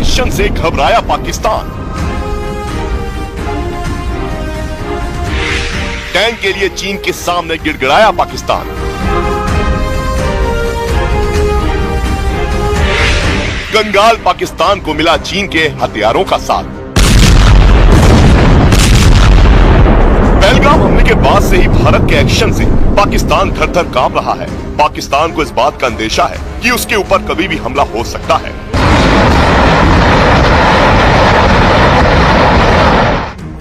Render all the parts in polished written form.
Action से घबराया Pakistan. Tank के लिए चीन के सामने गिड़गिड़ाया पाकिस्तान। कंगाल पाकिस्तान को मिला चीन के हथियारों का साथ। पहलगाम हमले के बाद से ही भारत के एक्शन से पाकिस्तान थर-थर कांप रहा है। पाकिस्तान को इस बात का अंदेशा है कि उसके ऊपर कभी भी हमला हो सकता है।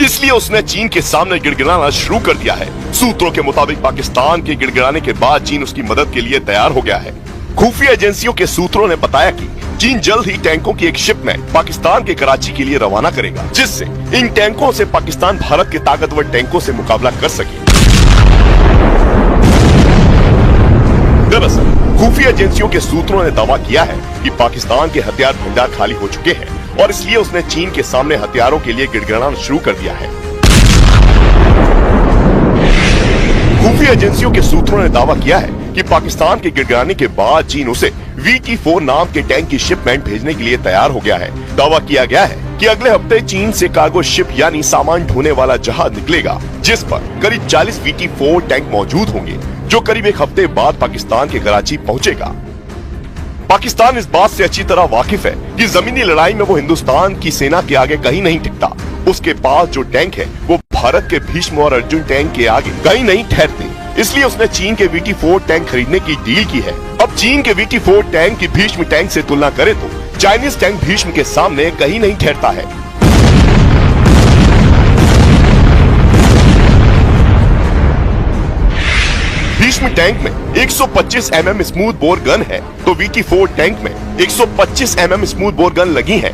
इसलिए उसने चीन के सामने गिड़गिड़ाना शुरू कर दिया है। सूत्रों के मुताबिक पाकिस्तान के गिड़गिड़ाने के बाद चीन उसकी मदद के लिए तैयार हो गया है। खुफिया एजेंसियों के सूत्रों ने बताया कि चीन जल्द ही टैंकों की एक शिपमेंट पाकिस्तान के कराची के लिए रवाना करेगा, जिससे इन टैंकों से पाकिस्तान भारत के ताकतवर टैंकों से मुकाबला कर सके। दरअसल खुफिया एजेंसियों के सूत्रों ने दावा किया है कि पाकिस्तान के हथियार भंडार खाली हो चुके हैं और इसलिए उसने चीन के सामने हथियारों के लिए गिड़गिड़ाना शुरू कर दिया है। खुफिया एजेंसियों के सूत्रों ने दावा किया है कि पाकिस्तान के गिड़गिड़ाने के बाद चीन उसे VT-4 नाम के टैंक की शिपमेंट भेजने के लिए तैयार हो गया है। दावा किया गया है कि अगले हफ्ते चीन से कार्गो शिप यानी सामान ढोने वाला जहाज निकलेगा, जिस पर करीब 40 VT-4 टैंक मौजूद होंगे, जो करीब एक हफ्ते बाद पाकिस्तान के कराची पहुंचेगा। पाकिस्तान इस बात से अच्छी तरह वाकिफ है कि जमीनी लड़ाई में वो हिंदुस्तान की सेना के आगे कहीं नहीं टिकता। उसके पास जो टैंक है वो भारत के भीष्म और अर्जुन टैंक के आगे कहीं नहीं ठहरते। इसलिए उसने चीन के VT-4 टैंक खरीदने की डील की है। अब चीन के VT-4 टैंक की भीष्म टैंक से तुलना करें तो चाइनीज टैंक भीष्म के सामने कहीं नहीं ठहरता है। भीष्म टैंक में 125 mm स्मूथ बोर गन है तो VT-4 टैंक में 125 mm स्मूथ बोर गन लगी है।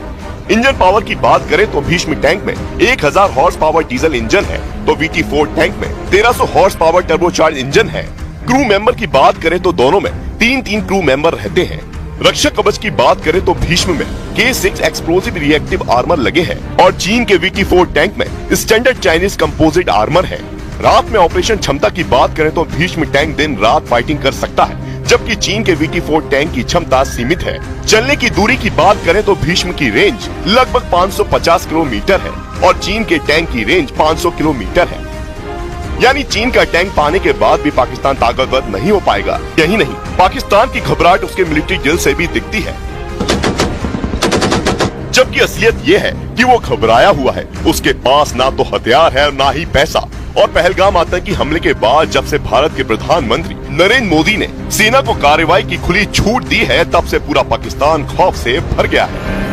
इंजन पावर की बात करें तो भीष्म टैंक में 1000 हॉर्स पावर डीजल इंजन है तो VT-4 टैंक में 1300 हॉर्स पावर टर्बोचार्ज इंजन है। क्रू मेंबर की बात करें तो दोनों में 3-3 क्रू मेंबर रहते हैं। रक्षक कवच की बात करें तो भीष्म में K6 एक्सप्लोसिव रिएक्टिव आर्मर लगे हैं और चीन के VT-4 टैंक में स्टैंडर्ड चाइनीज कंपोजिट आर्मर है। रात में ऑपरेशन क्षमता की बात करें तो भीष्म टैंक दिन रात फाइटिंग कर सकता है, जबकि चीन के VT-4 टैंक की क्षमता सीमित है। चलने की दूरी की बात करें तो भीष्म की रेंज लगभग 550 किलोमीटर है और चीन के टैंक की रेंज 500 किलोमीटर है। यानी चीन का टैंक पाने के बाद भी पाकिस्तान ताकतवर नहीं हो पाएगा। यही नहीं, पाकिस्तान की घबराहट उसके मिलिट्री ड्रिल से भी दिखती है, जबकि असलियत ये है कि वो घबराया हुआ है। उसके पास ना तो हथियार है ना ही पैसा। और पहलगाम आतंकी हमले के बाद जब से भारत के प्रधानमंत्री नरेंद्र मोदी ने सेना को कार्रवाई की खुली छूट दी है, तब से पूरा पाकिस्तान खौफ से भर गया है।